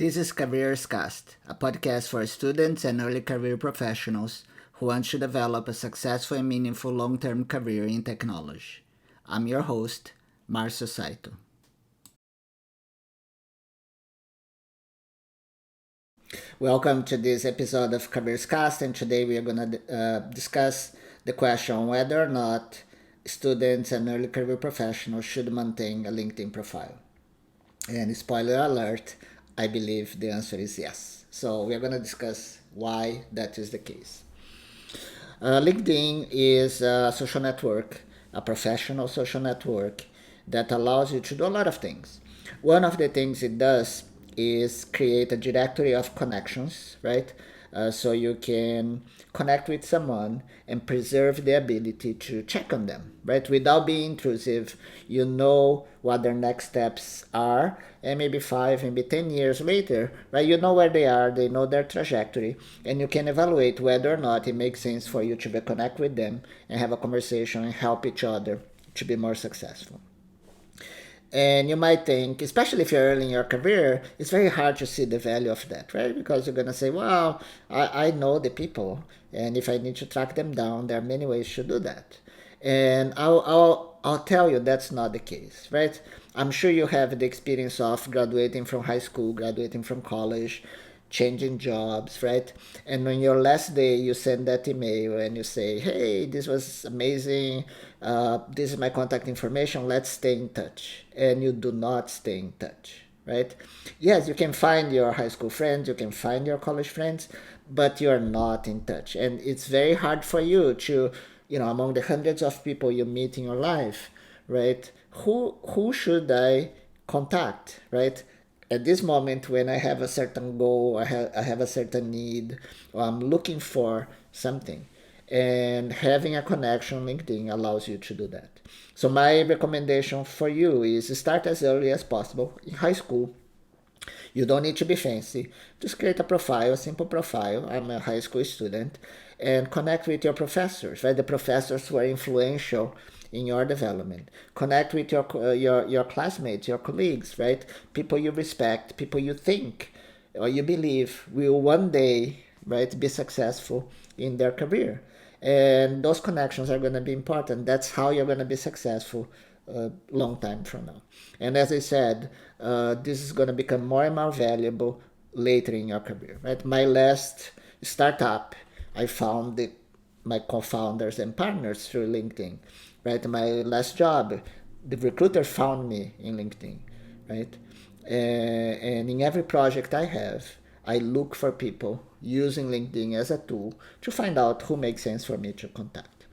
This is Careers Cast, a podcast for students and early career professionals who want to develop a successful and meaningful long-term career in technology. I'm your host, Marcio Saito. Welcome to this episode of Careers Cast, and today we are going to discuss the question whether or not students and early career professionals should maintain a LinkedIn profile. And spoiler alert, I believe the answer is yes. So we're going to discuss why that is the case. LinkedIn is a social network, a professional social network that allows you to do a lot of things. One of the things it does is create a directory of connections, right? So you can connect with someone and preserve the ability to check on them, right? Without being intrusive, you know what their next steps are, and maybe 5, maybe 10 years later, right? You know where they are, they know their trajectory, and you can evaluate whether or not it makes sense for you to reconnect with them and have a conversation and help each other to be more successful. And you might think, especially if you're early in your career, it's very hard to see the value of that, right? Because you're going to say, well, I know the people, and if I need to track them down, there are many ways to do that. And I'll tell you that's not the case, right? I'm sure you have the experience of graduating from high school, graduating from college, changing jobs, right? And on your last day, you send that email and you say, hey, this was amazing. This is my contact information. Let's stay in touch. And you do not stay in touch, right? Yes, you can find your high school friends, you can find your college friends, but you're not in touch. And it's very hard for you to, among the hundreds of people you meet in your life, right? Who should I contact, right? At this moment when I have a certain goal, I have a certain need, or I'm looking for something. And having a connection on LinkedIn allows you to do that. So my recommendation for you is start as early as possible in high school. You don't need to be fancy. Just create a profile, a simple profile. I'm a high school student, and connect with your professors, right? The professors who are influential in your development. Connect with your classmates, your colleagues, right? People you respect, people you think or you believe will one day, right, be successful in their career. And those connections are going to be important. That's how you're going to be successful a long time from now. And as I said, this is going to become more and more valuable later in your career, right? My last startup, I found my co-founders and partners through LinkedIn, right? My last job, the recruiter found me in LinkedIn, right? And in every project I have, I look for people using LinkedIn as a tool to find out who makes sense for me to contact.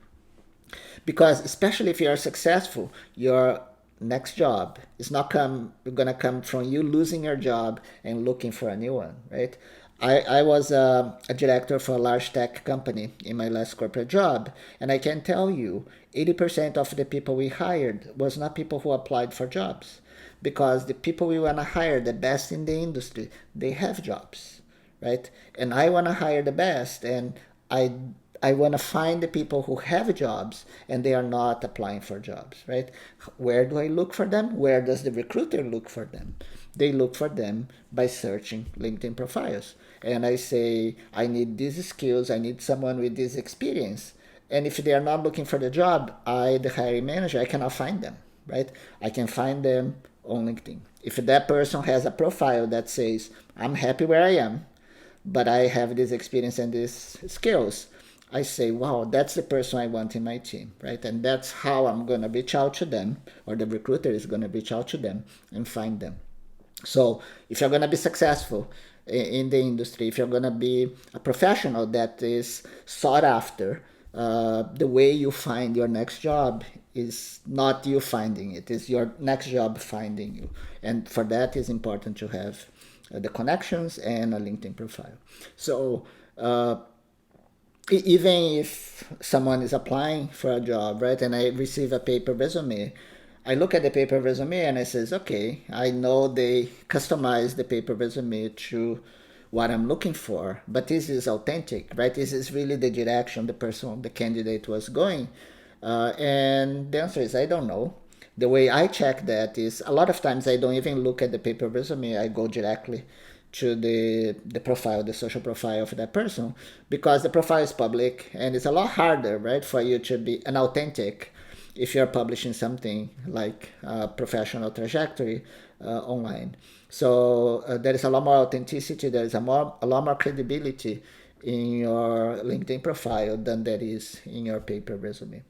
Because especially if you are successful, your next job is not gonna come from you losing your job and looking for a new one, right? I was a director for a large tech company in my last corporate job, and I can tell you 80% of the people we hired was not people who applied for jobs, because the people we want to hire, the best in the industry, they have jobs, right? And I want to hire the best, and I want to find the people who have jobs and they are not applying for jobs, right? Where do I look for them? Where does the recruiter look for them? They look for them by searching LinkedIn profiles. And I say, I need these skills, I need someone with this experience. And if they are not looking for the job, the hiring manager, I cannot find them, right? I can find them on LinkedIn. If that person has a profile that says, I'm happy where I am, but I have this experience and these skills, I say, wow, that's the person I want in my team, right? And that's how I'm going to reach out to them, or the recruiter is going to reach out to them and find them. So if you're going to be successful in the industry, if you're going to be a professional that is sought after, the way you find your next job is not you finding it, it's your next job finding you. And for that, it's important to have the connections and a LinkedIn profile. So even if someone is applying for a job, right, and I receive a paper resume, I look at the paper resume and I says, okay, I know they customize the paper resume to what I'm looking for, but this is authentic, right? This is really the direction the candidate was going. And the answer is, I don't know. The way I check that is a lot of times I don't even look at the paper resume. I go directly to the profile, the social profile of that person, because the profile is public and it's a lot harder, right, for you to be an authentic if you're publishing something like a professional trajectory online. So there is a lot more authenticity, there is a lot more credibility in your LinkedIn profile than there is in your paper resume.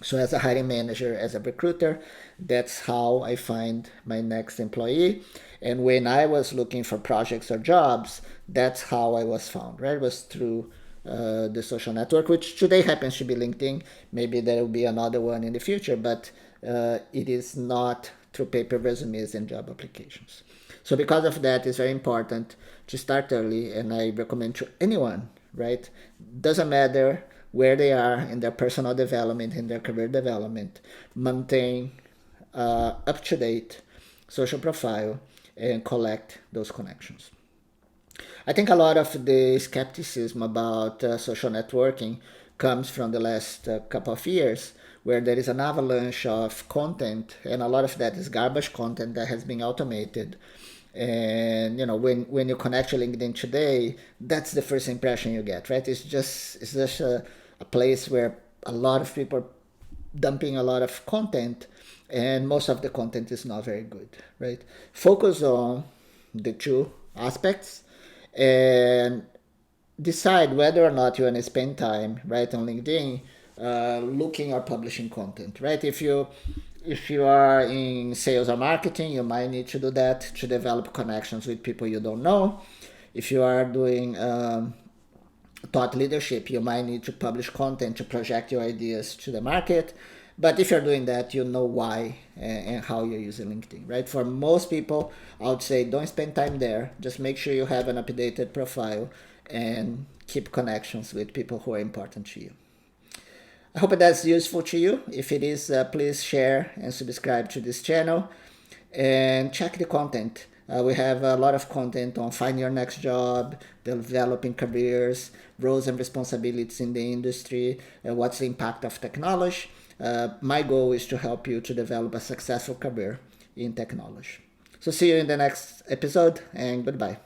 So as a hiring manager, as a recruiter, that's how I find my next employee. And when I was looking for projects or jobs, that's how I was found, right? It was through the social network, which today happens to be LinkedIn. Maybe there will be another one in the future, but it is not through paper resumes and job applications. So because of that, it's very important to start early, and I recommend to anyone, right? Doesn't matter where they are in their personal development, in their career development, maintain up-to-date social profile and collect those connections. I think a lot of the skepticism about social networking comes from the last couple of years, where there is an avalanche of content, and a lot of that is garbage content that has been automated. And when you connect to LinkedIn today, that's the first impression you get, right? It's just a place where a lot of people are dumping a lot of content, and most of the content is not very good, right? Focus on the two aspects and decide whether or not you want to spend time, right, on LinkedIn looking or publishing content, right? If you are in sales or marketing, you might need to do that to develop connections with people you don't know. If you are doing thought leadership, you might need to publish content to project your ideas to the market. But if you're doing that, you know why and how you're using LinkedIn, right? For most people, I would say don't spend time there. Just make sure you have an updated profile and keep connections with people who are important to you. I hope that's useful to you. If it is, please share and subscribe to this channel and check the content. We have a lot of content on finding your next job, developing careers, roles and responsibilities in the industry, what's the impact of technology. My goal is to help you to develop a successful career in technology. So see you in the next episode, and goodbye.